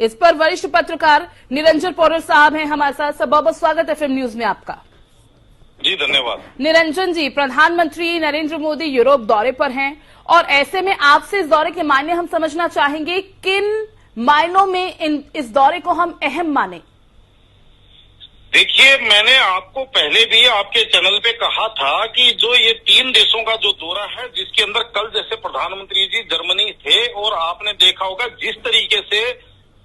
इस पर वरिष्ठ पत्रकार निरंजन पौड़र साहब हैं हमारे साथ। सब बहुत स्वागत है FM न्यूज में आपका। जी धन्यवाद। निरंजन जी, प्रधानमंत्री नरेंद्र मोदी यूरोप दौरे पर हैं और ऐसे में आपसे इस दौरे के मायने हम समझना चाहेंगे, किन मायनों में इस दौरे को हम अहम माने? देखिए, मैंने आपको पहले भी आपके चैनल पे कहा था कि जो ये 3 देशों का जो दौरा है, जिसके अंदर कल जैसे प्रधानमंत्री जी जर्मनी थे और आपने देखा होगा जिस तरीके से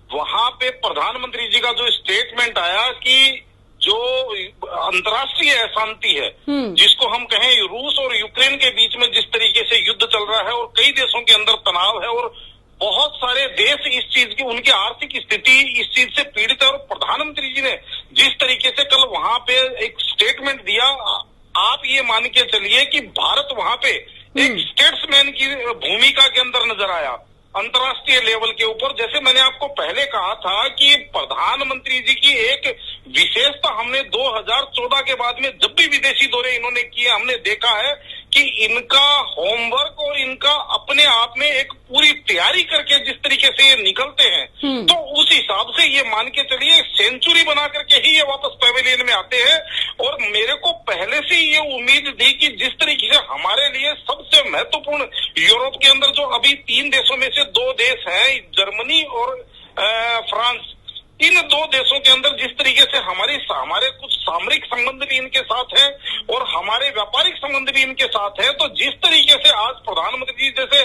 वहां पे प्रधानमंत्री जी का जो स्टेटमेंट आया कि जो अंतर्राष्ट्रीय अशांति है, जिसको हम कहें रूस और यूक्रेन के बीच में जिस तरीके से युद्ध चल रहा है और कई देशों के अंदर तनाव है और बहुत सारे देश इस चीज की, उनकी आर्थिक स्थिति इस चीज से पीड़ित है और प्रधानमंत्री जी ने जिस तरीके से कल वहां पे एक स्टेटमेंट दिया, आप ये मान के चलिए कि भारत वहां पे एक स्टेट्समैन की भूमिका के अंदर नजर आया अंतर्राष्ट्रीय लेवल के ऊपर। जैसे मैंने आपको पहले कहा था कि प्रधानमंत्री जी की एक विशेषता हमने 2014 के बाद में जब भी विदेशी दौरे इन्होंने किए, हमने देखा है कि इनका होमवर्क और इनका अपने आप में एक पूरी तैयारी करके जिस तरीके से ये निकलते हैं, तो उस हिसाब से ये मान के चलिए सेंचुरी बना करके ही ये वापस पैवेलियन में आते हैं। और मेरे को पहले से ये उम्मीद थी कि जिस तरीके से हमारे लिए सबसे महत्वपूर्ण यूरोप के अंदर जो अभी 3 देशों में से 2 देश हैं, जर्मनी और फ्रांस, इन 2 देशों के अंदर जिस तरीके से हमारे कुछ सामरिक संबंध भी इनके साथ हैं और हमारे व्यापारिक संबंध भी इनके साथ हैं, तो जिस तरीके से आज प्रधानमंत्री जी जैसे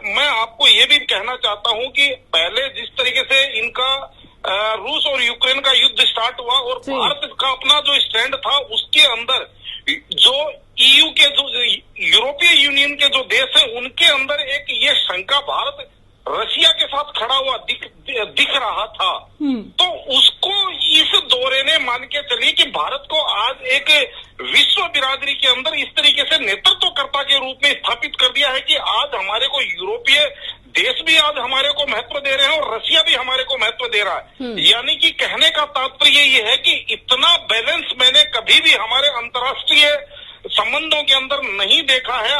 मैं आपको ये भी कहना चाहता हूं कि पहले जिस तरीके से इनका रूस और यूक्रेन का युद्ध स्टार्ट हुआ और भारत का अपना जो स्टैंड था, उसके अंदर जो EU के जो यूरोपीय यूनियन के जो देश है, उनके अंदर एक ये शंका भारत रशिया के साथ खड़ा हुआ दिख रहा था। तो उसको इस दौरे ने मान के चलिए कि भारत को आज एक विश्व बिरादरी के अंदर इस तरीके से नेतृत्वकर्ता के रूप में स्थापित कर दिया है कि आज हमारे को यूरोपीय देश भी आज हमारे को महत्व दे रहे हैं और रशिया भी हमारे को महत्व दे रहा है। यानी कि कहने का तात्पर्य ये है कि इतना बैलेंस मैंने कभी भी हमारे अंतर्राष्ट्रीय संबंधों के अंदर नहीं देखा है।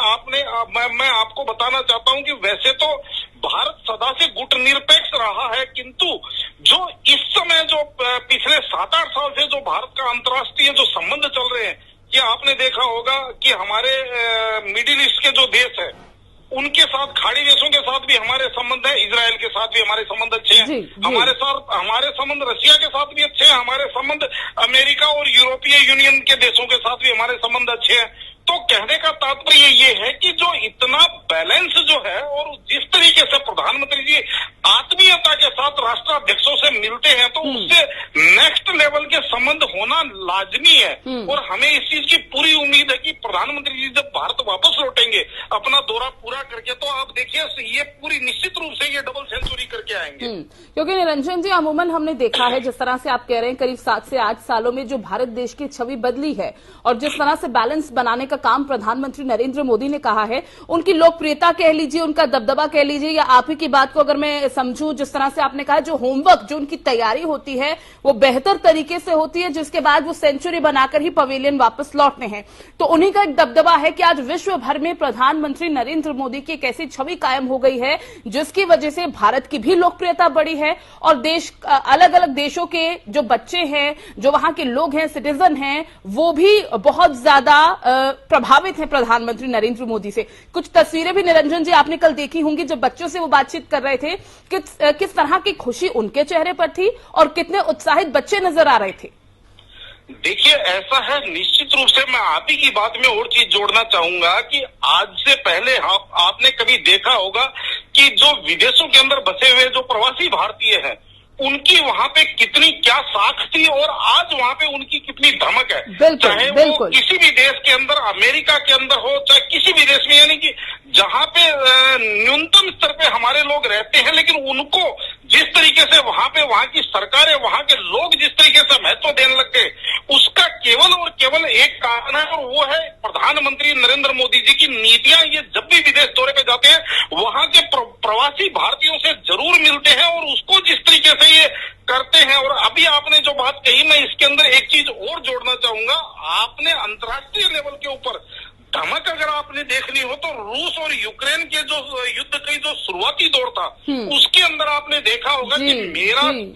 मैं आपको बताना चाहता हूं कि वैसे तो भारत सदा से गुटनिरपेक्ष रहा है, किंतु जो इस समय जो पिछले 7-8 साल से जो भारत का अंतर्राष्ट्रीय जो संबंध चल रहे हैं, कि आपने देखा होगा कि हमारे मिडिल ईस्ट के जो देश है उनके साथ, खाड़ी देशों के साथ भी हमारे संबंध है, इजराइल के साथ भी हमारे संबंध अच्छे हैं, हमारे संबंध रशिया के साथ भी अच्छे हैं, हमारे संबंध अमेरिका और यूरोपीय यूनियन के देशों के साथ भी हमारे संबंध अच्छे हैं। तो कहने का तात्पर्य ये है कि जो इतना बैलेंस जो है और जिस तरीके से प्रधानमंत्री जी आत्मीयता के साथ राष्ट्राध्यक्षों से मिलते हैं, तो उससे नेक्स्ट लेवल के संबंध होना लाजमी है। और हमें इस चीज की पूरी उम्मीद है कि प्रधानमंत्री जी जब भारत वापस लौटेंगे अपना दौरा पूरा करके, तो आप देखिए ये पूरी निश्चित रूप से ये डबल सेंचुरी करके आएंगे। क्योंकि निरंजन जी, अमूमन हमने देखा है जिस तरह से आप कह रहे हैं, करीब 7 से 8 सालों में जो भारत देश की छवि बदली है और जिस तरह से बैलेंस बनाने का काम प्रधानमंत्री नरेंद्र मोदी ने कहा है, उनकी लोकप्रियता कह लीजिए, उनका दबदबा कह लीजिए, या आप ही की बात को अगर मैं समझूं, जिस तरह से आपने कहा जो होमवर्क, जो उनकी तैयारी होती है वो बेहतर तरीके से होती है, जिसके बाद वो सेंचुरी बनाकर ही पवेलियन वापस लौटते हैं। तो उन्हीं का एक दबदबा है कि आज विश्व भर में प्रधानमंत्री नरेंद्र मोदी की एक ऐसी छवि कायम हो गई है जिसकी वजह से भारत की भी लोकप्रियता बढ़ी है और देश, अलग अलग देशों के जो बच्चे हैं, जो वहां के लोग हैं, सिटीजन हैं, वो भी बहुत ज्यादा प्रभावित है प्रधानमंत्री नरेंद्र मोदी से। कुछ तस्वीरें भी निरंजन जी आपने कल देखी होंगी, जब बच्चों से वो बातचीत कर रहे थे, किस तरह की खुशी उनके चेहरे पर थी और कितने उत्साहित बच्चे नजर आ रहे थे। देखिए, ऐसा है, निश्चित रूप से मैं आप ही की बात में और चीज जोड़ना चाहूंगा कि आज से पहले आपने कभी देखा होगा कि जो विदेशों के अंदर बसे हुए जो प्रवासी भारतीय हैं, उनकी वहां पे कितनी क्या साख थी और आज वहां पे उनकी कितनी धमक है। चाहे वो किसी भी देश के अंदर, अमेरिका के अंदर हो, चाहे किसी भी देश में, यानी कि जहां पे न्यूनतम स्तर पे हमारे लोग रहते हैं, लेकिन उनको जिस तरीके से वहां पे वहां की सरकारें, वहां के लोग जिस तरीके से महत्व देने लग गए, उसका केवल और केवल एक कारण है और वो है प्रधानमंत्री नरेंद्र मोदी जी की नीतियां। ये जब भी विदेश दौरे पे जाते हैं, वहां के प्रवासी भारतीयों से जरूर मिलते हैं और उसको जिस तरीके से ये करते हैं। और अभी आपने जो बात कही, मैं इसके अंदर एक चीज और जोड़ना चाहूंगा। आपने अंतर्राष्ट्रीय लेवल के ऊपर धमक अगर आपने देखनी हो तो रूस और यूक्रेन के जो युद्ध की जो शुरुआती दौर था उसके अंदर आपने देखा होगा कि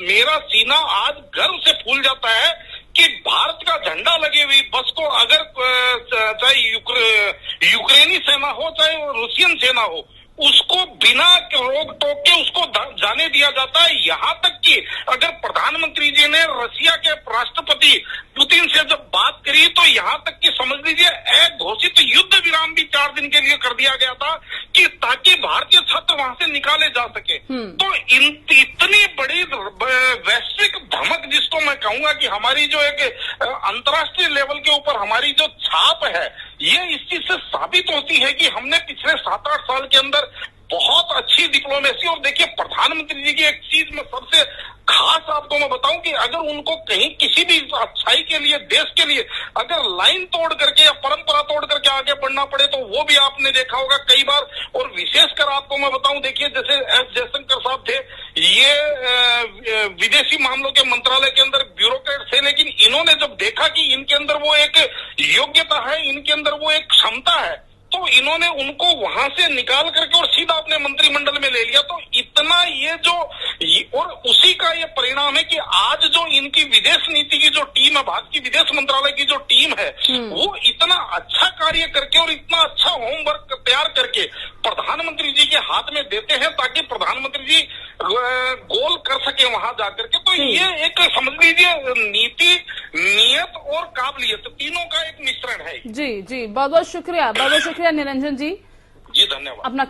मेरा सीना आज गर्व से फूल जाता है कि भारत का झंडा लगे हुई बस को अगर चाहे यूक्रेनी सेना हो चाहे रूसियन सेना हो उसको बिना रोक टोक के उसको जाने दिया जाता है। यहाँ तक कि अगर प्रधानमंत्री जी ने रसिया के राष्ट्रपति पुतिन से जब बात करी तो यहाँ तक कि समझ लीजिए घोषित युद्ध विराम भी 4 दिन के लिए कर दिया गया था कि ताकि भारतीय छात्र वहां से निकाले जा सके। तो इतनी बड़ी वैश्विक धमक जिसको मैं कहूंगा कि हमारी जो एक अंतर्राष्ट्रीय लेवल के ऊपर हमारी जो छाप है ये इस चीज से साबित होती है कि हमने पिछले 7-8 साल के अंदर बहुत अच्छी डिप्लोमेसी। और देखिए प्रधानमंत्री जी की एक चीज में सबसे खास आपको मैं बताऊं कि अगर उनको कहीं किसी भी अच्छाई के लिए देश के लिए अगर लाइन तोड़ करके या परंपरा तोड़ करके आगे बढ़ना पड़े तो वो भी आपने देखा होगा कई बार। और विशेषकर आपको मैं बताऊं देखिए जैसे एस जयशंकर साहब थे ये विदेशी मामलों के मंत्रालय के अंदर ब्यूरोक्रेट थे लेकिन इन्होंने जब देखा कि इनके अंदर वो एक योग्यता है इनके अंदर वो एक क्षमता है तो इन्होंने उनको वहां से निकाल करके और सीधा अपने मंत्रिमंडल में ले लिया। तो इतना और उसी का ये परिणाम है कि आज जो इनकी विदेश नीति की जो टीम है भारत की विदेश मंत्रालय की जो टीम है वो इतना अच्छा कार्य करके और इतना अच्छा होमवर्क तैयार करके प्रधानमंत्री जी के हाथ में देते हैं ताकि प्रधानमंत्री जी गोल कर सके वहां जाकर के। तो ये एक समझ लीजिए नीति नियत और काबिलियत तीनों का एक मिश्रण है। जी बहुत बहुत शुक्रिया निरंजन जी। जी धन्यवाद। अपना